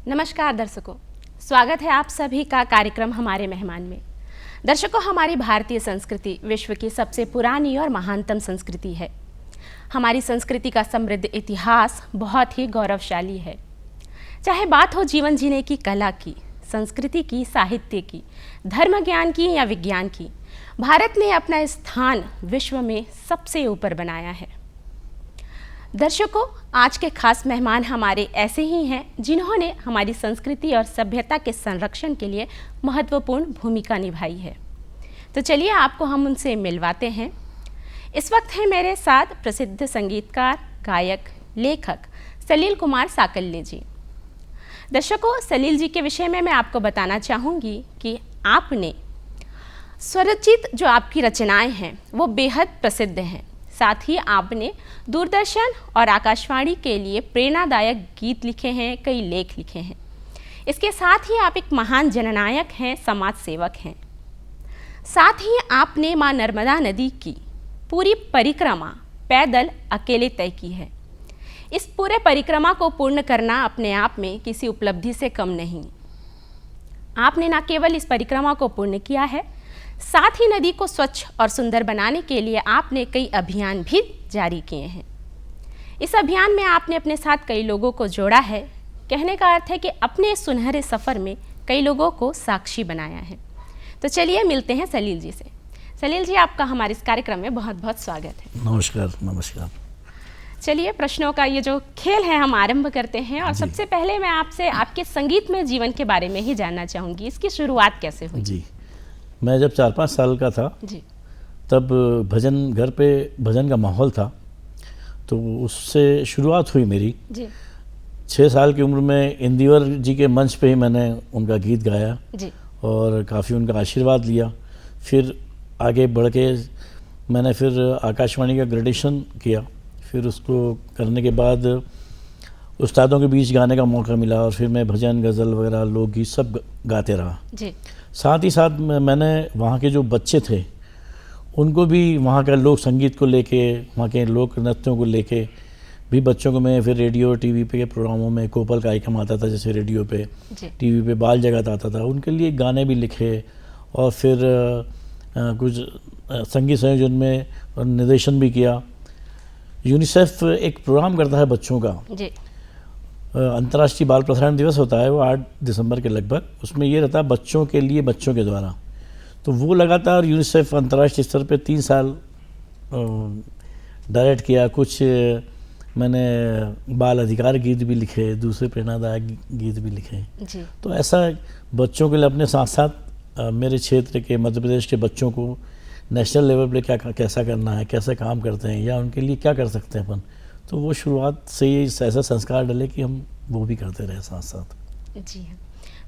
नमस्कार दर्शकों, स्वागत है आप सभी का कार्यक्रम हमारे मेहमान में। दर्शकों, हमारी भारतीय संस्कृति विश्व की सबसे पुरानी और महानतम संस्कृति है। हमारी संस्कृति का समृद्ध इतिहास बहुत ही गौरवशाली है। चाहे बात हो जीवन जीने की कला की, संस्कृति की, साहित्य की, धर्म ज्ञान की या विज्ञान की, भारत ने अपना स्थान विश्व में सबसे ऊपर बनाया है। दर्शकों, आज के खास मेहमान हमारे ऐसे ही हैं जिन्होंने हमारी संस्कृति और सभ्यता के संरक्षण के लिए महत्वपूर्ण भूमिका निभाई है। तो चलिए आपको हम उनसे मिलवाते हैं। इस वक्त हैं मेरे साथ प्रसिद्ध संगीतकार, गायक, लेखक सलील कुमार साकल्य जी। दर्शकों, सलील जी के विषय में मैं आपको बताना चाहूँगी कि आपने स्वरचित जो आपकी रचनाएं हैं वो बेहद प्रसिद्ध हैं। साथ ही आपने दूरदर्शन और आकाशवाणी के लिए प्रेरणादायक गीत लिखे हैं, कई लेख लिखे हैं। इसके साथ ही आप एक महान जननायक हैं, समाज सेवक हैं। साथ ही आपने मां नर्मदा नदी की पूरी परिक्रमा पैदल अकेले तय की है। इस पूरे परिक्रमा को पूर्ण करना अपने आप में किसी उपलब्धि से कम नहीं। आपने न केवल इस परिक्रमा को पूर्ण किया है, साथ ही नदी को स्वच्छ और सुंदर बनाने के लिए आपने कई अभियान भी जारी किए हैं। इस अभियान में आपने अपने साथ कई लोगों को जोड़ा है। कहने का अर्थ है कि अपने सुनहरे सफ़र में कई लोगों को साक्षी बनाया है। तो चलिए मिलते हैं सलील जी से। सलील जी, आपका हमारे इस कार्यक्रम में बहुत बहुत स्वागत है। नमस्कार। नमस्कार। चलिए प्रश्नों का ये जो खेल है हम आरंभ करते हैं। और सबसे पहले मैं आपसे आपके संगीत में जीवन के बारे में ही जानना चाहूँगी। इसकी शुरुआत कैसे हुई? जी, मैं जब 4-5 साल का था जी, तब भजन, घर पे भजन का माहौल था, तो उससे शुरुआत हुई मेरी। जी, 6 साल की उम्र में इंदिवर जी के मंच पे ही मैंने उनका गीत गाया जी, और काफ़ी उनका आशीर्वाद लिया। फिर आगे बढ़ के मैंने फिर आकाशवाणी का ग्रेजुएशन किया। फिर उसको करने के बाद उस्तादों के बीच गाने का मौका मिला और फिर मैं भजन, गज़ल वगैरह, लोकगीत सब गाते रहा। जी, साथ ही साथ मैंने वहाँ के जो बच्चे थे उनको भी वहाँ का लोक संगीत को लेके, वहाँ के लोक नृत्यों को लेके भी बच्चों को मैं फिर रेडियो टीवी पे के प्रोग्रामों में, कोपल का आइटम आता था जैसे रेडियो पे, टीवी पे बाल जगत आता था, उनके लिए गाने भी लिखे और फिर कुछ संगीत संयोजन में निर्देशन भी किया। यूनिसेफ एक प्रोग्राम करता है बच्चों का, जी, अंतर्राष्ट्रीय बाल प्रसारण दिवस होता है, वो 8 दिसंबर के लगभग। उसमें ये रहता है बच्चों के लिए, बच्चों के द्वारा। तो वो लगातार यूनिसेफ अंतर्राष्ट्रीय स्तर पे 3 साल डायरेक्ट किया। कुछ मैंने बाल अधिकार गीत भी लिखे, दूसरे प्रेरणादायक गीत भी लिखे। जी, तो ऐसा बच्चों के लिए अपने साथ साथ मेरे क्षेत्र के, मध्य प्रदेश के बच्चों को नेशनल लेवल पे कैसा करना है, कैसे काम करते हैं या उनके लिए क्या कर सकते हैं अपन, तो वो शुरुआत से ही ऐसा संस्कार डले कि हम वो भी करते रहे साथ साथ। जी हाँ।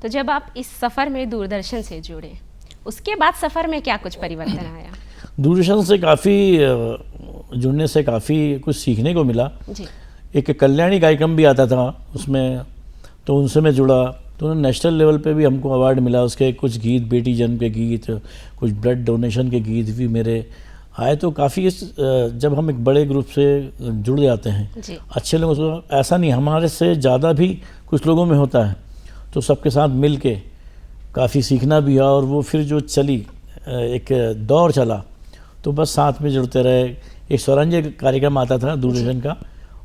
तो जब आप इस सफ़र में दूरदर्शन से जुड़े, उसके बाद सफ़र में क्या कुछ परिवर्तन आया? दूरदर्शन से काफ़ी जुड़ने से काफ़ी कुछ सीखने को मिला। जी, एक कल्याणी कार्यक्रम भी आता था उसमें, तो उनसे मैं जुड़ा, तो नेशनल लेवल पे भी हमको अवार्ड मिला। उसके कुछ गीत, बेटी जन्म के गीत, कुछ ब्लड डोनेशन के गीत भी मेरे आए। तो काफ़ी जब हम एक बड़े ग्रुप से जुड़ जाते हैं, जी, अच्छे लोगों से, ऐसा नहीं हमारे से ज़्यादा भी कुछ लोगों में होता है, तो सबके साथ मिल के काफ़ी सीखना भी हुआ। और वो फिर जो चली एक दौर चला, तो बस साथ में जुड़ते रहे। एक स्वरांजलि कार्यक्रम आता था दूरदर्शन का,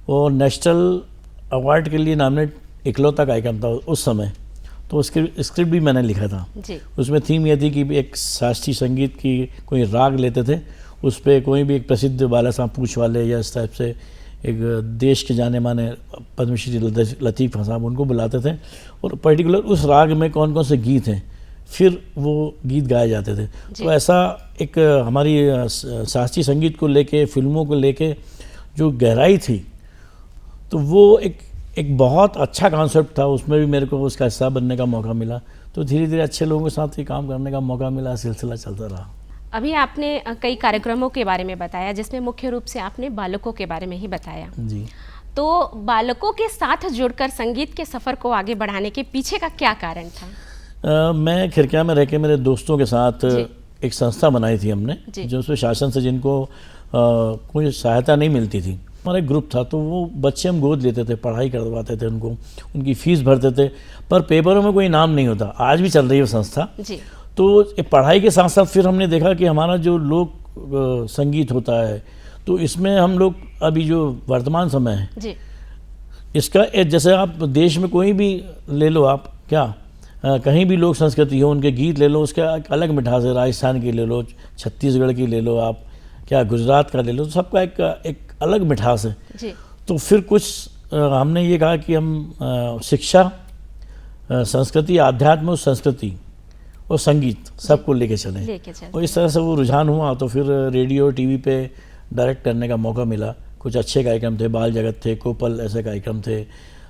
और नेशनल अवार्ड के लिए नामिनेट इकलौता कार्यक्रम था उस समय, तो उसके स्क्रिप्ट भी मैंने लिखा था। जी, उसमें थीम ये थी कि एक शास्त्रीय संगीत की कोई राग लेते थे, उस पर कोई भी एक प्रसिद्ध बाला साहब पूछ वाले या इस टाइप से एक देश के जाने माने पद्मश्री लतीफ़ साहब, उनको बुलाते थे और पर्टिकुलर उस राग में कौन कौन से गीत हैं, फिर वो गीत गाए जाते थे। तो ऐसा एक हमारी शास्त्रीय संगीत को लेके, फिल्मों को लेके जो गहराई थी, तो वो एक बहुत अच्छा कॉन्सेप्ट था। उसमें भी मेरे को उसका हिस्सा बनने का मौका मिला। तो धीरे धीरे अच्छे लोगों के साथ ही काम करने का मौका मिला, सिलसिला चलता रहा। अभी आपने कई कार्यक्रमों के बारे में बताया, जिसमें मुख्य रूप से आपने बालकों के बारे में ही बताया। जी, तो बालकों के साथ जुड़कर संगीत के सफ़र को आगे बढ़ाने के पीछे का क्या कारण था? मैं खिरकिया में रह के मेरे दोस्तों के साथ एक संस्था बनाई थी हमने, जो उसमें शासन से जिनको कोई सहायता नहीं मिलती थी, हमारा एक ग्रुप था, तो वो बच्चे हम गोद लेते थे, पढ़ाई करवाते थे उनको, उनकी फीस भरते थे, पर पेपरों में कोई नाम नहीं होता। आज भी चल रही है वो संस्था जी। तो पढ़ाई के साथ साथ फिर हमने देखा कि हमारा जो लोक संगीत होता है, तो इसमें हम लोग अभी जो वर्तमान समय है जी। इसका जैसे आप देश में कोई भी ले लो, आप क्या कहीं भी लोक संस्कृति हो, उनके गीत ले लो, उसका एक अलग मिठास है। राजस्थान की ले लो, छत्तीसगढ़ की ले लो, आप क्या गुजरात का ले लो, सबका एक अलग मिठास है जी। तो फिर कुछ हमने ये कहा कि हम शिक्षा, संस्कृति, आध्यात्म और संस्कृति और संगीत सबको लेके चलें। और इस तरह से वो रुझान हुआ, तो फिर रेडियो टीवी पे डायरेक्ट करने का मौका मिला। कुछ अच्छे कार्यक्रम थे, बाल जगत थे, कोपल ऐसे कार्यक्रम थे,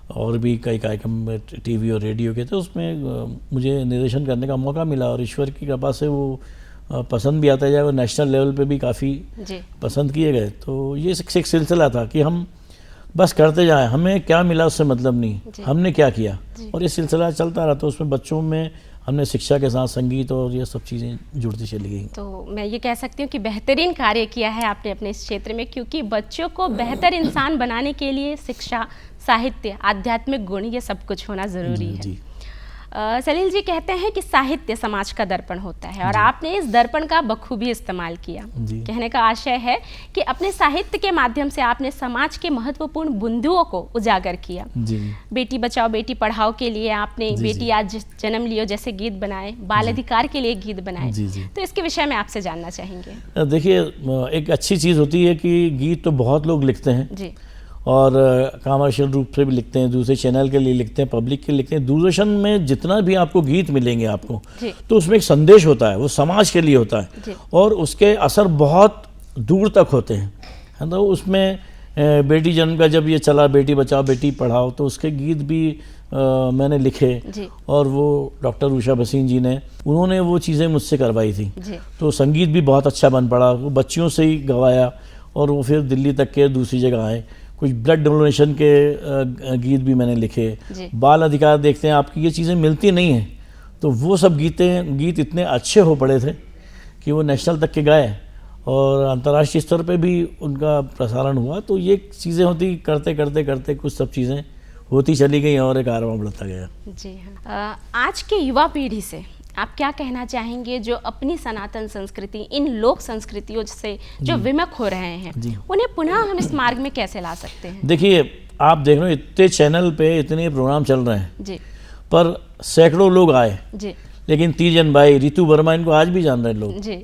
और भी कई कार्यक्रम टीवी और रेडियो के थे। उसमें मुझे निर्देशन करने का मौका मिला और ईश्वर की कृपा से वो पसंद भी आता जाए और नेशनल लेवल पे भी काफ़ी पसंद किए गए। तो ये एक सिलसिला था कि हम बस करते जाएं, हमें क्या मिला उससे मतलब नहीं, हमने क्या किया, और ये सिलसिला चलता रहा। तो उसमें बच्चों में हमने शिक्षा के साथ संगीत और ये सब चीज़ें जुड़ती चली गई। तो मैं ये कह सकती हूँ कि बेहतरीन कार्य किया है आपने अपने इस क्षेत्र में, क्योंकि बच्चों को बेहतर इंसान बनाने के लिए शिक्षा, साहित्य, आध्यात्मिक गुण ये सब कुछ होना ज़रूरी है। जी। सलील जी कहते हैं कि साहित्य समाज का दर्पण होता है, और आपने इस दर्पण का बखूबी इस्तेमाल किया। कहने का आशय है कि अपने साहित्य के माध्यम से आपने समाज के महत्वपूर्ण बिंदुओं को उजागर किया। जी। बेटी बचाओ बेटी पढ़ाओ के लिए आपने बेटी आज जन्म लियो जैसे गीत बनाए, बाल अधिकार के लिए गीत बनाए। तो इसके विषय में आपसे जानना चाहेंगे। देखिए, एक अच्छी चीज़ होती है कि गीत तो बहुत लोग लिखते हैं जी, और कमर्शियल रूप से भी लिखते हैं, दूसरे चैनल के लिए लिखते हैं, पब्लिक के लिए लिखते हैं। दूरदर्शन में जितना भी आपको गीत मिलेंगे आपको, तो उसमें एक संदेश होता है, वो समाज के लिए होता है, और उसके असर बहुत दूर तक होते हैं, है ना। उसमें बेटी जन्म का जब ये चला, बेटी बचाओ बेटी पढ़ाओ, तो उसके गीत भी मैंने लिखे, और वो डॉक्टर उषा भसीन जी ने, उन्होंने वो चीज़ें मुझसे करवाई थी। तो संगीत भी बहुत अच्छा बन पड़ा, वो बच्चियों से ही गवाया, और वो फिर दिल्ली तक के दूसरी जगह आए। कुछ ब्लड डोनेशन के गीत भी मैंने लिखे। बाल अधिकार देखते हैं आपकी, ये चीज़ें मिलती नहीं हैं, तो वो सब गीत इतने अच्छे हो पड़े थे कि वो नेशनल तक के गए, और अंतर्राष्ट्रीय स्तर पे भी उनका प्रसारण हुआ। तो ये चीज़ें होती, करते करते करते कुछ सब चीज़ें होती चली गई, और एक कारवां बढ़ता गया। जी हाँ। आज के युवा पीढ़ी से आप क्या कहना चाहेंगे, जो अपनी सनातन संस्कृति, इन लोक संस्कृतियों से जो विमुख हो रहे हैं, उन्हें पुनः हम इस मार्ग में कैसे ला सकते हैं? देखिए, आप देख रहे हो इतने चैनल पे इतने प्रोग्राम चल रहे हैं जी, पर सैकड़ों लोग आए जी, लेकिन तीजन बाई, रितु वर्मा, इनको आज भी जान रहे हैं लोग जी।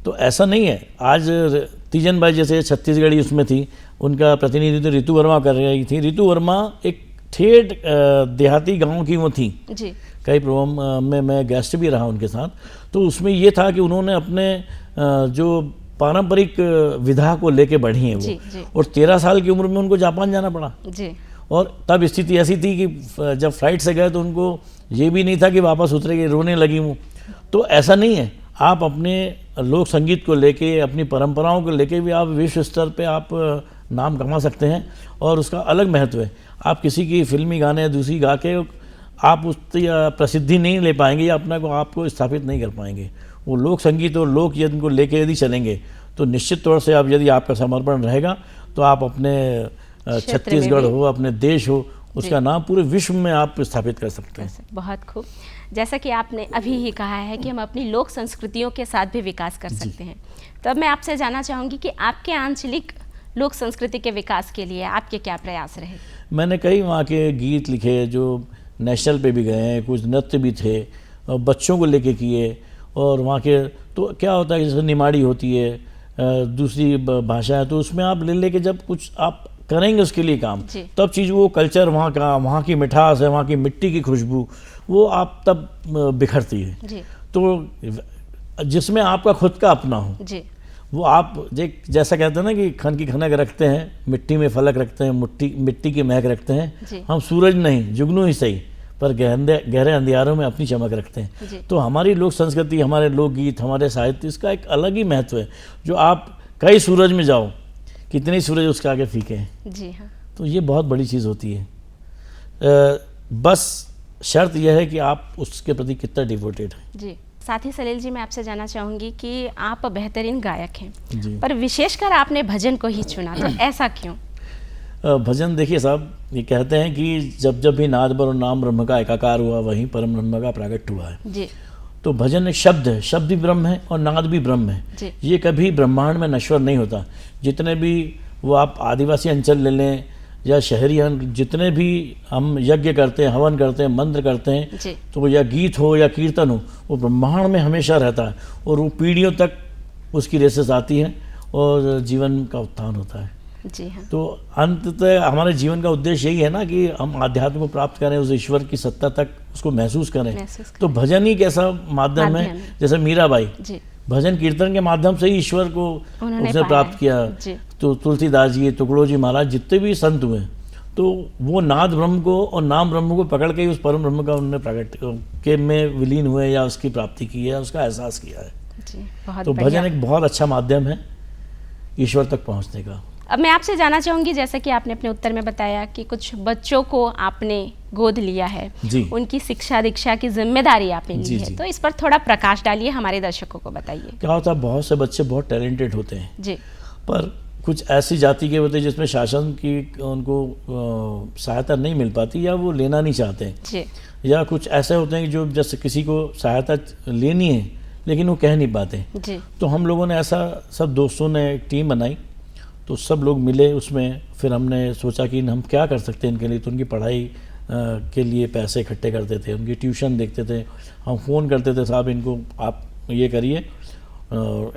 तो ऐसा नहीं है। आज तीजन बाई जैसे छत्तीसगढ़ी उसमें थी, उनका प्रतिनिधित्व रितु वर्मा कर रही थी। रितु वर्मा एक ठेठ देहाती गाँव की वो थी जी। कई प्रोग्राम में मैं गेस्ट भी रहा उनके साथ। तो उसमें ये था कि उन्होंने अपने जो पारंपरिक विधा को लेके बढ़ी हैं वो जी। और 13 साल की उम्र में उनको जापान जाना पड़ा जी। और तब स्थिति ऐसी थी कि जब फ्लाइट से गए तो उनको ये भी नहीं था कि वापस उतरेंगे, रोने लगी वो। तो ऐसा नहीं है, आप अपने लोक संगीत को लेके, अपनी परंपराओं को लेके भी आप विश्व स्तर पे आप नाम कमा सकते हैं, और उसका अलग महत्व है। आप किसी की फिल्मी गाने दूसरी गा के आप उसकी प्रसिद्धि नहीं ले पाएंगे, या अपने को आपको स्थापित नहीं कर पाएंगे। वो लोक संगीत और लोक यज्ञ को लेके यदि चलेंगे तो निश्चित तौर से आप, यदि आपका समर्पण रहेगा तो आप अपने छत्तीसगढ़ हो, अपने देश हो, उसका नाम पूरे विश्व में आप स्थापित कर सकते हैं। बहुत खूब। जैसा कि आपने अभी ही कहा है कि हम अपनी लोक संस्कृतियों के साथ भी विकास कर सकते हैं, तो अब मैं आपसे जानना चाहूँगी कि आपके आंचलिक लोक संस्कृति के विकास के लिए आपके क्या प्रयास रहे? मैंने कई वहाँ के गीत लिखे जो नेशनल पे भी गए हैं, कुछ नृत्य भी थे, बच्चों को लेके किए। और वहाँ के तो क्या होता है, जैसे निमाड़ी होती है, दूसरी भाषा है, तो उसमें आप लेके जब कुछ आप करेंगे उसके लिए काम, तब चीज़ वो कल्चर वहाँ का, वहाँ की मिठास है, वहाँ की मिट्टी की खुशबू, वो आप तब बिखरती है जी। तो जिसमें आपका खुद का अपना हो जी, वो आप जैसा कहते हैं ना कि खन की खनक रखते हैं, मिट्टी में फलक रखते हैं, मिट्टी की महक रखते हैं। हम सूरज नहीं, जुगनू ही सही, पर गहरे अंधियारों में अपनी चमक रखते हैं। तो हमारी लोक संस्कृति, हमारे लोकगीत, हमारे साहित्य, इसका एक अलग ही महत्व है। जो आप कई सूरज में जाओ, कितने सूरज उसके आगे फीके हैं जी हाँ। तो ये बहुत बड़ी चीज़ होती है। बस शर्त यह है कि आप उसके प्रति कितना डिवोटेड हैं जी। साथ ही सलील जी, मैं आपसे जानना चाहूँगी कि आप बेहतरीन गायक हैं, पर विशेषकर आपने भजन को ही चुना, तो ऐसा क्यों? भजन देखिए साहब, ये कहते हैं कि जब जब भी नाद बर और नाम ब्रह्म का एकाकार हुआ, वहीं परम ब्रह्म का प्रागट हुआ है। जी तो भजन एक शब्द है, शब्द भी ब्रह्म है और नाद भी ब्रह्म है। जी ये कभी ब्रह्मांड में नश्वर नहीं होता। जितने भी वो आप आदिवासी अंचल ले लें या शहरी जितने भी हम यज्ञ करते हैं, हवन करते हैं, मंत्र करते हैं, जी तो या गीत हो या कीर्तन हो, वो ब्रह्मांड में हमेशा रहता है और वो पीढ़ियों तक उसकी रेसेस आती हैं और जीवन का उत्थान होता है। जी हाँ तो अंततः हमारे जीवन का उद्देश्य यही है ना कि हम आध्यात्म को प्राप्त करें, उस ईश्वर की सत्ता तक उसको महसूस करें। तो भजन ही एक ऐसा माध्यम है, जैसे मीराबाई जी भजन कीर्तन के माध्यम से ही ईश्वर को उन्होंने उसने पाया प्राप्त किया। जी तो तुलसीदास जी, टुकड़ो जी महाराज, जितने भी संत हुए, तो वो नाद ब्रह्म को और नाम ब्रह्म को पकड़ के ही उस परम ब्रह्म का उन्होंने प्रकट के में विलीन हुए या उसकी प्राप्ति की है, उसका एहसास किया है। जी बहुत तो बढ़िया। भजन एक बहुत अच्छा माध्यम है ईश्वर तक पहुंचने का। अब मैं आपसे जानना चाहूँगी, जैसा कि आपने अपने उत्तर में बताया कि कुछ बच्चों को आपने गोद लिया है, जी उनकी शिक्षा दीक्षा की जिम्मेदारी आपने ली जी, है, जी। तो इस पर थोड़ा प्रकाश डालिए, हमारे दर्शकों को बताइए। क्या होता है, बहुत से बच्चे बहुत टैलेंटेड होते हैं, जी पर कुछ ऐसी जाति के होते हैं जिसमें शासन की उनको सहायता नहीं मिल पाती या वो लेना नहीं चाहते हैं, जी या कुछ ऐसे होते हैं कि जो जैसे किसी को सहायता लेनी है लेकिन वो कह नहीं पाते। जी तो हम लोगों ने ऐसा, सब दोस्तों ने एक टीम बनाई, तो सब लोग मिले उसमें। फिर हमने सोचा कि हम क्या कर सकते हैं इनके लिए। तो उनकी पढ़ाई के लिए पैसे इकट्ठे करते थे, उनकी ट्यूशन देखते थे, हम फ़ोन करते थे, साहब इनको आप ये करिए,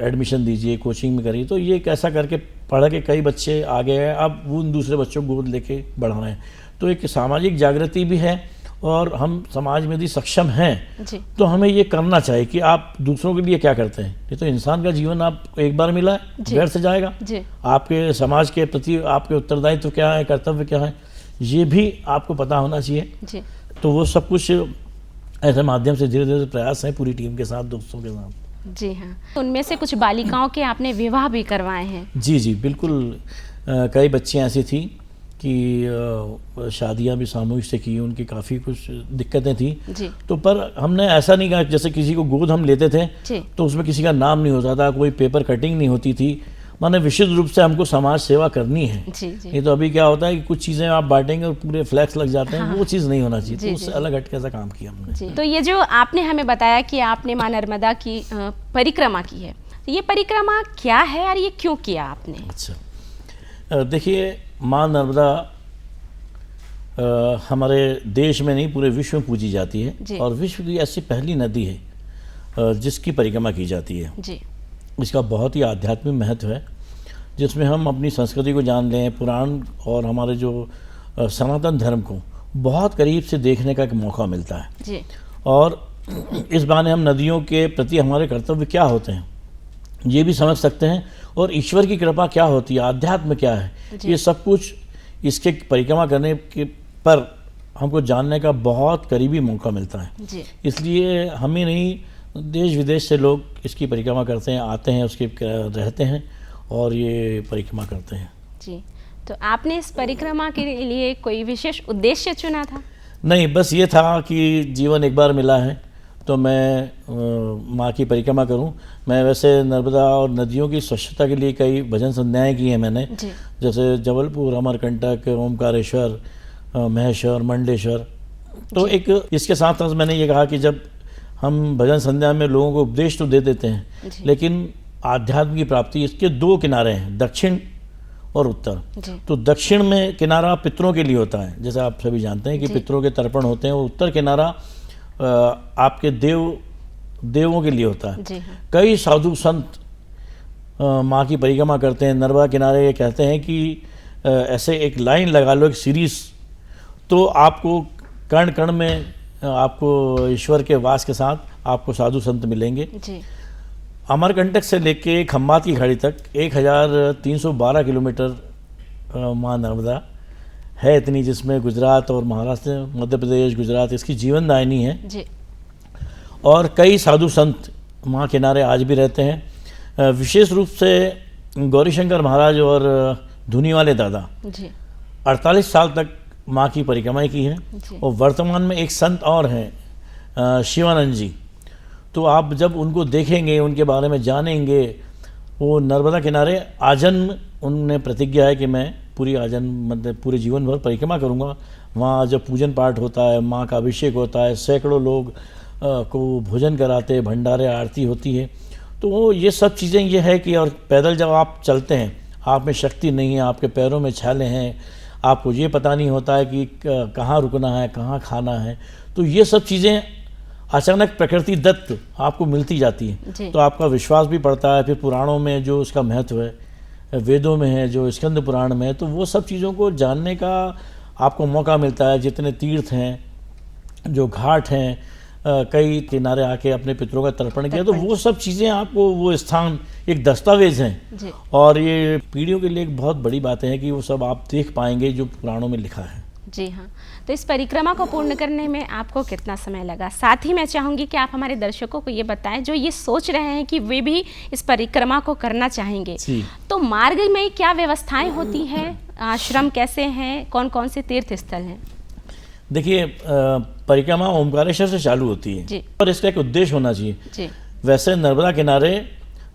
एडमिशन दीजिए, कोचिंग में करिए। तो ये कैसा करके पढ़ के कई बच्चे आ गए हैं, अब वो उन दूसरे बच्चों को गोद लेके बढ़ा रहे हैं। तो एक सामाजिक जागृति भी है और हम समाज में यदि सक्षम हैं जी तो हमें ये करना चाहिए कि आप दूसरों के लिए क्या करते हैं। ये तो इंसान का जीवन आप एक बार मिला है, जी। व्यर्थ से जाएगा। जी आपके समाज के प्रति आपके उत्तरदायित्व क्या है, कर्तव्य क्या है, ये भी आपको पता होना चाहिए। जी तो वो सब कुछ ऐसे माध्यम से धीरे धीरे प्रयास है पूरी टीम के साथ, दोस्तों के साथ। जी हाँ, उनमें से कुछ बालिकाओं के आपने विवाह भी करवाए हैं। जी जी बिल्कुल। कई बच्चियाँ ऐसी थी कि शादियां भी सामूहिक से की, उनकी काफ़ी कुछ दिक्कतें थी। जी तो पर हमने ऐसा नहीं कहा, जैसे किसी को गोद हम लेते थे जी तो उसमें किसी का नाम नहीं होता था, कोई पेपर कटिंग नहीं होती थी। माने विशुद्ध रूप से हमको समाज सेवा करनी है। जी जी नहीं तो अभी क्या होता है कि कुछ चीज़ें आप बांटेंगे और पूरे फ्लैक्स लग जाते हैं, हाँ। वो चीज़ नहीं होना चाहिए। जी, तो उससे जी। अलग हट के ऐसा काम किया हमने। जी। तो ये जो आपने हमें बताया कि आपने माँ नर्मदा की परिक्रमा की है, तो ये परिक्रमा क्या है और ये क्यों किया आपने? अच्छा, देखिए माँ नर्मदा हमारे देश में नहीं पूरे विश्व में पूजी जाती जी। है और विश्व की ऐसी पहली नदी है जिसकी परिक्रमा की जाती है। जी इसका बहुत ही आध्यात्मिक महत्व है, जिसमें हम अपनी संस्कृति को जान लें, पुराण और हमारे जो सनातन धर्म को बहुत करीब से देखने का एक मौका मिलता है। जी और इस बहाने हम नदियों के प्रति हमारे कर्तव्य क्या होते हैं ये भी समझ सकते हैं, और ईश्वर की कृपा क्या होती है, आध्यात्म क्या है, जी। ये सब कुछ इसके परिक्रमा करने के पर हमको जानने का बहुत करीबी मौका मिलता है। जी इसलिए हम ही नहीं, देश विदेश से लोग इसकी परिक्रमा करते हैं, आते हैं, उसके रहते हैं और ये परिक्रमा करते हैं। जी। तो आपने इस परिक्रमा के लिए कोई विशेष उद्देश्य चुना था? नहीं, बस ये था कि जीवन एक बार मिला है तो मैं माँ की परिक्रमा करूं। मैं वैसे नर्मदा और नदियों की स्वच्छता के लिए कई भजन संध्याएँ की हैं मैंने, जी जैसे जबलपुर, अमरकंटक, ओमकारेश्वर, महेश्वर, मंडलेश्वर। तो एक इसके साथ साथ मैंने ये कहा कि जब हम भजन संध्या में लोगों को उपदेश तो दे देते हैं, जी। लेकिन आध्यात्म की प्राप्ति इसके दो किनारे हैं, दक्षिण और उत्तर। जी तो दक्षिण में किनारा पितरों के लिए होता है, जैसे आप सभी जानते हैं कि जी। पितरों के तर्पण होते हैं, और उत्तर किनारा आपके देवों के लिए होता है। जी हाँ कई साधु संत माँ की परिक्रमा करते हैं। नर्मदा किनारे ये कहते हैं कि ऐसे एक लाइन लगा लो, एक सीरीज, तो आपको कण कण में आपको ईश्वर के वास के साथ आपको साधु संत मिलेंगे। जी अमरकंटक से लेके खम्बात की खाड़ी तक 1312 किलोमीटर माँ नर्मदा है इतनी, जिसमें गुजरात और महाराष्ट्र, मध्य प्रदेश, गुजरात इसकी जीवन दायिनी है। जी और कई साधु संत माँ किनारे आज भी रहते हैं। विशेष रूप से गौरीशंकर महाराज और धुनी वाले दादा जी 48 साल तक माँ की परिक्रमाएं की हैं। जी और वर्तमान में एक संत और हैं शिवानंद जी। तो आप जब उनको देखेंगे, उनके बारे में जानेंगे, वो नर्मदा किनारे आजन्म उनने प्रतिज्ञा है कि मैं पूरी आजन्म मतलब पूरे जीवन भर परिक्रमा करूँगा। वहाँ जब पूजन पाठ होता है, माँ का अभिषेक होता है, सैकड़ों लोग को भोजन कराते हैं, भंडारे आरती होती है। तो ये सब चीज़ें ये है कि और पैदल जब आप चलते हैं, आप में शक्ति नहीं है, आपके पैरों में छाले हैं, आपको ये पता नहीं होता है कि कहाँ रुकना है, कहाँ खाना है। तो ये सब चीज़ें अचानक प्रकृति दत्त आपको मिलती जाती है, तो आपका विश्वास भी बढ़ता है। फिर पुराणों में जो उसका महत्व है, वेदों में है, जो स्कंद पुराण में है, तो वो सब चीज़ों को जानने का आपको मौका मिलता है। जितने तीर्थ हैं, जो घाट हैं, कई किनारे आके अपने पितरों का तर्पण किया, तो वो सब चीज़ें आपको वो स्थान एक दस्तावेज हैं। और ये पीढ़ियों के लिए एक बहुत बड़ी बातें हैं कि वो सब आप देख पाएंगे जो पुराणों में लिखा है। जी हाँ, तो इस परिक्रमा को पूर्ण करने में आपको कितना समय लगा? साथ ही मैं चाहूँगी कि आप हमारे दर्शकों को ये बताएं जो ये सोच रहे हैं कि वे भी इस परिक्रमा को करना चाहेंगे, तो मार्ग में क्या व्यवस्थाएं होती हैं, आश्रम कैसे हैं, कौन कौन से तीर्थ स्थल हैं? देखिए, परिक्रमा ओमकारेश्वर से चालू होती है और इसका एक उद्देश्य होना चाहिए। वैसे नर्मदा किनारे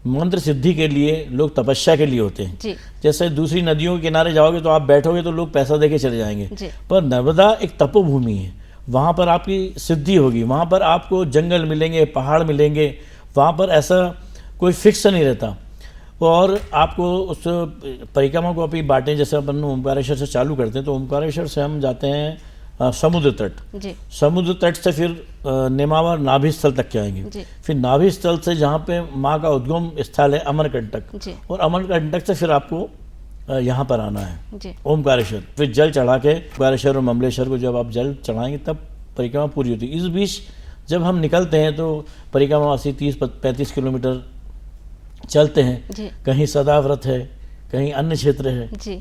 मंत्र सिद्धि के लिए, लोग तपस्या के लिए होते हैं। जैसे दूसरी नदियों के किनारे जाओगे तो आप बैठोगे तो लोग पैसा देके चले जाएंगे, पर नर्मदा एक तपोभूमि है। वहाँ पर आपकी सिद्धि होगी, वहाँ पर आपको जंगल मिलेंगे, पहाड़ मिलेंगे, वहाँ पर ऐसा कोई फिक्स नहीं रहता। और आपको उस परिक्रमा को अपनी बांटें, जैसे अपन ओमकारेश्वर से चालू करते हैं, तो ओमकारेश्वर से हम जाते हैं समुद्र तट। समुद्र तट से फिर नेमावर नाभि स्थल तक के आएंगे। फिर नाभि स्थल से जहाँ पे माँ का उद्गम स्थल है अमरकंटक, और अमरकंटक से फिर आपको यहाँ पर आना है ओमकारेश्वर। फिर जल चढ़ा के ओमकारेश्वर और ममलेश्वर को जब आप जल चढ़ाएंगे तब परिक्रमा पूरी होती है। इस बीच जब हम निकलते हैं तो परिक्रमावासी 30-35 किलोमीटर चलते हैं। कहीं सदाव्रत है, कहीं अन्य क्षेत्र है।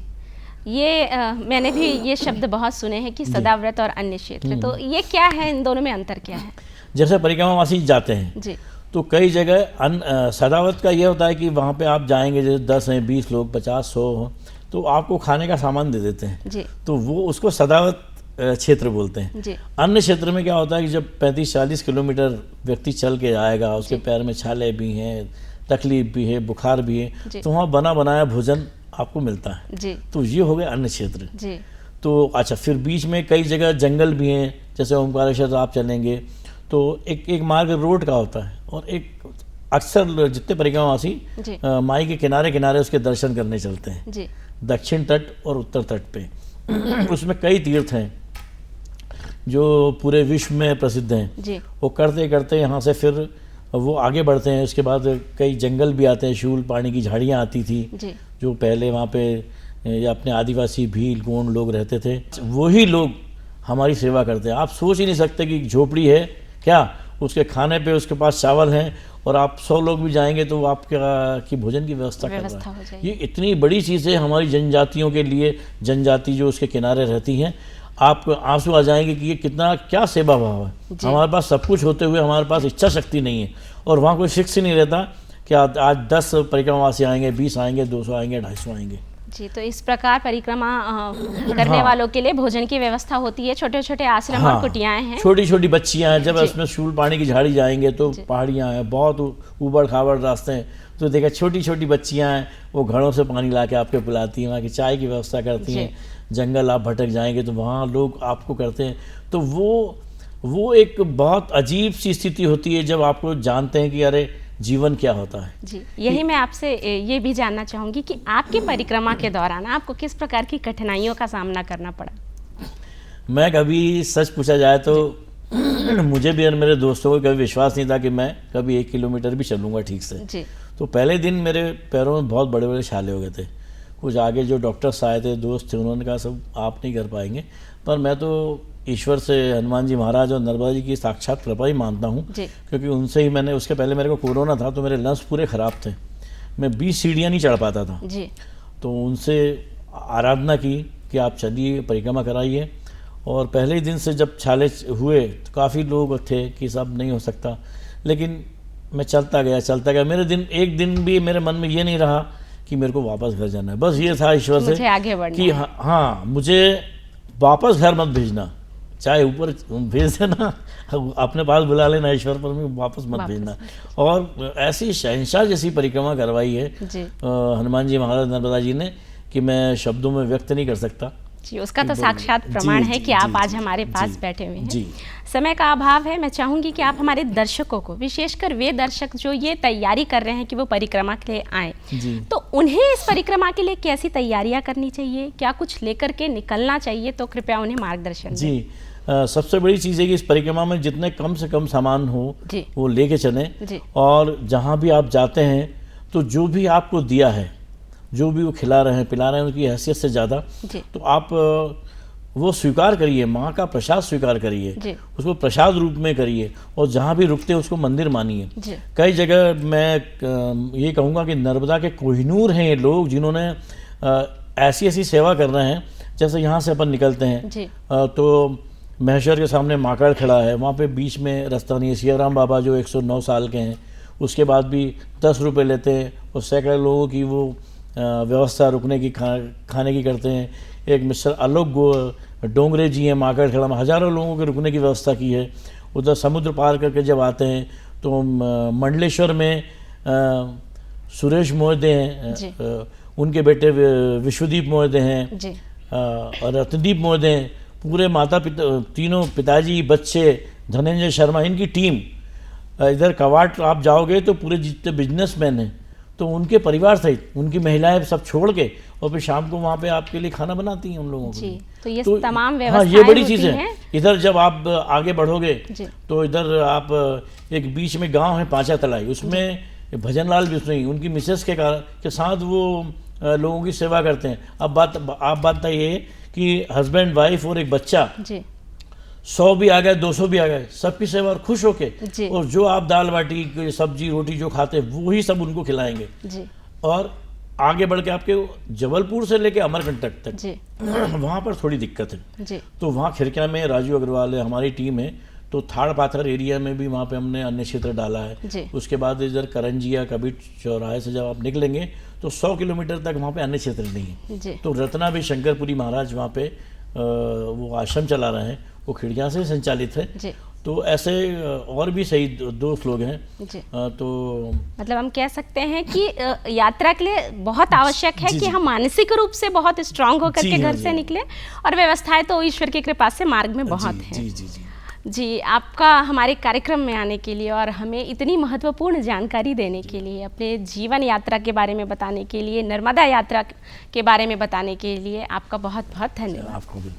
ये मैंने भी ये शब्द बहुत सुने हैं कि सदाव्रत और अन्य क्षेत्र, तो ये क्या है, इन दोनों में अंतर क्या है? जैसे परिक्रमावासी जाते हैं तो कई जगह सदाव्रत का ये होता है कि वहाँ पे आप जाएंगे, जैसे 10 हैं, 20 लोग, 50-100 हो, तो आपको खाने का सामान दे देते हैं, तो वो उसको सदाव्रत क्षेत्र बोलते हैं। अन्य क्षेत्र में क्या होता है कि जब 35-40 किलोमीटर व्यक्ति चल के आएगा, उसके पैर में छाले भी हैं, तकलीफ भी है, बुखार भी है, तो वहाँ बना बनाया भोजन आपको मिलता है। तो ये हो गए अन्य क्षेत्र। तो अच्छा, फिर बीच में कई जगह जंगल भी हैं। जैसे ओमकारेश्वर आप चलेंगे तो एक मार्ग रोड का होता है, और एक अक्सर जितने परिक्रमावासी माई के किनारे किनारे उसके दर्शन करने चलते हैं, दक्षिण तट और उत्तर तट पे। उसमें कई तीर्थ हैं जो पूरे विश्व में प्रसिद्ध हैं। वो करते करते यहाँ से फिर वो आगे बढ़ते हैं। उसके बाद कई जंगल भी आते हैं, शूल पानी की झाड़ियाँ आती थी जो पहले वहाँ पे या अपने आदिवासी भील गोंड लोग रहते थे, वही लोग हमारी सेवा करते हैं। आप सोच ही नहीं सकते कि झोपड़ी है क्या, उसके खाने पे उसके पास चावल हैं, और आप 100 लोग भी जाएंगे तो आपकी भोजन की व्यवस्था कर रहा है। ये इतनी बड़ी चीज़ है हमारी जनजातियों के लिए, जनजाति जो उसके किनारे रहती हैं। आप आंसू आ जाएंगे कि ये कितना क्या सेवा भाव है। हमारे पास सब कुछ होते हुए हमारे पास इच्छा शक्ति नहीं है, और वहाँ कोई फिक्स ही नहीं रहता कि आज 10 परिक्रमावासी आएंगे, 20 आएंगे, 200 आएंगे, 250 आएंगे। तो इस प्रकार परिक्रमा करने वालों के लिए भोजन की व्यवस्था होती है। छोटे छोटे आश्रम और कुटियाएं हैं, छोटी छोटी बच्चियां हैं। जब इसमें शूल पानी की झाड़ी जाएंगे तो पहाड़ियां हैं, बहुत ऊबड़ खाबड़ रास्ते हैं, तो देखा छोटी छोटी बच्चियां हैं, वो घड़ों से पानी ला के आपको पिलाती हैं, वहाँ की चाय की व्यवस्था करती हैं। जंगल आप भटक जाएंगे तो वहाँ लोग आपको करते हैं। तो वो एक बहुत अजीब सी स्थिति होती है जब आपको जानते हैं कि अरे जीवन क्या होता है। यही मैं आपसे ये भी जानना चाहूँगी कि आपकी परिक्रमा के दौरान आपको किस प्रकार की कठिनाइयों का सामना करना पड़ा? मैं कभी सच पूछा जाए तो मुझे भी और मेरे दोस्तों को कभी विश्वास नहीं था कि मैं कभी 1 किलोमीटर भी चलूँगा ठीक से। तो पहले दिन मेरे पैरों में बहुत बड़े बड़े छाले हो गए थे। कुछ आगे जो डॉक्टर्स आए थे, दोस्त थे, उन्होंने कहा सब आप नहीं कर पाएंगे, पर मैं तो ईश्वर से, हनुमान जी महाराज और नर्मदा जी की साक्षात कृपा ही मानता हूँ, क्योंकि उनसे ही मैंने, उसके पहले मेरे को कोरोना था तो मेरे लंग्स पूरे ख़राब थे, मैं 20 सीढ़ियाँ नहीं चढ़ पाता था। तो उनसे आराधना की कि आप चलिए परिक्रमा कराइए। और पहले ही दिन से जब छाले हुए तो काफ़ी लोग थे कि सब नहीं हो सकता, लेकिन मैं चलता गया। मेरे दिन, एक दिन भी मेरे मन में ये नहीं रहा कि मेरे को वापस घर जाना है। बस ये था ईश्वर से आगे बढ़ना कि हाँ मुझे वापस घर मत भेजना, चाहे ऊपर भेज देना, अपने पास बुला लेना ईश्वर, पर मैं वापस मत भेजना। और ऐसी शहंशाह जैसी परिक्रमा करवाई है हनुमान जी महाराज, नर्मदा जी ने, कि मैं शब्दों में व्यक्त नहीं कर सकता। जी, उसका तो साक्षात प्रमाण है कि आप आज हमारे पास बैठे हुए हैं। जी। समय का अभाव है, मैं चाहूँगी कि आप हमारे दर्शकों को, विशेषकर वे दर्शक जो ये तैयारी कर रहे हैं कि वो परिक्रमा के लिए आएँ, तो उन्हें इस परिक्रमा के लिए कैसी तैयारियाँ करनी चाहिए, क्या कुछ लेकर के निकलना चाहिए, तो कृपया उन्हें मार्गदर्शन दें। जी, सबसे बड़ी चीज़ है कि इस परिक्रमा में जितने कम से कम सामान हो वो लेके चलें, और जहाँ भी आप जाते हैं तो जो भी आपको दिया है, जो भी वो खिला रहे हैं पिला रहे हैं, उनकी हैसियत से ज़्यादा तो आप वो स्वीकार करिए, माँ का प्रसाद स्वीकार करिए, उसको प्रसाद रूप में करिए, और जहाँ भी रुकते हैं उसको मंदिर मानिए। कई जगह मैं ये कहूँगा कि नर्मदा के कोहिनूर हैं ये लोग, जिन्होंने ऐसी ऐसी सेवा कर रहे हैं। जैसे यहाँ से अपन निकलते हैं तो महेश्वर के सामने माकड़ खड़ा है, वहाँ पे बीच में रास्ता नहीं है। सियाराम बाबा जो 109 साल के हैं, उसके बाद भी 10 रुपये लेते हैं, और सैकड़ों लोगों की वो व्यवस्था रुकने की, खाने की करते हैं। एक मिस्टर आलोक डोंगरे जी हैं माकड़ खड़ा में, हज़ारों लोगों के रुकने की व्यवस्था की है। उधर समुद्र पार करके जब आते हैं तो मंडलेश्वर में सुरेश मोहदे हैं, उनके बेटे विश्वदीप मोहदे हैं, और रत्नदीप मोहदे हैं। पूरे माता पिता, तीनों पिताजी, बच्चे, धनंजय शर्मा, इनकी टीम। इधर कवाट आप जाओगे तो पूरे जितने बिजनेसमैन हैं तो उनके परिवार सहित, उनकी महिलाएं सब छोड़ के, और फिर शाम को वहाँ पे आपके लिए खाना बनाती हैं उन लोगों को। तो ये तमाम व्यवस्थाएं, हाँ, ये बड़ी चीज़ है। इधर जब आप आगे बढ़ोगे तो इधर आप एक बीच में गांव है पांचा तलाई, उसमें भजनलाल बिश्नोई उनकी मिसेस के साथ वो लोगों की सेवा करते हैं। अब बात ये कि हस्बैंड, वाइफ और एक बच्चा, 100 भी आ गए, 200 भी आ गए, सबकी सेवा, और खुश होके, और जो आप दाल बाटी, सब्जी, रोटी जो खाते हैं वही सब उनको खिलाएंगे। और आगे बढ़ के आपके जबलपुर से लेके अमरकंटक तक वहाँ पर थोड़ी दिक्कत है। तो वहाँ खिरकिया में राजू अग्रवाल है, हमारी टीम है, तो थाड़ पाथर एरिया में भी वहाँ पे हमने अन्य क्षेत्र डाला है। उसके बाद इधर करंजिया कबीर चौराहे से जब आप निकलेंगे तो 100 किलोमीटर तक वहाँ पे अन्य क्षेत्र नहीं है। तो रत्ना भी शंकरपुरी महाराज वहाँ पे वो आश्रम चला रहे हैं, वो खिड़कियाँ से संचालित है। तो ऐसे और भी सही दोस्त लोग हैं। तो मतलब हम कह सकते हैं कि यात्रा के लिए बहुत आवश्यक है कि हम मानसिक रूप से बहुत स्ट्रांग होकर के घर से निकले, और व्यवस्थाएं तो ईश्वर की कृपा से मार्ग में बहुत हैं। जी, आपका हमारे कार्यक्रम में आने के लिए और हमें इतनी महत्वपूर्ण जानकारी देने के लिए, अपने जीवन यात्रा के बारे में बताने के लिए, नर्मदा यात्रा के बारे में बताने के लिए आपका बहुत बहुत धन्यवाद। आपको भी।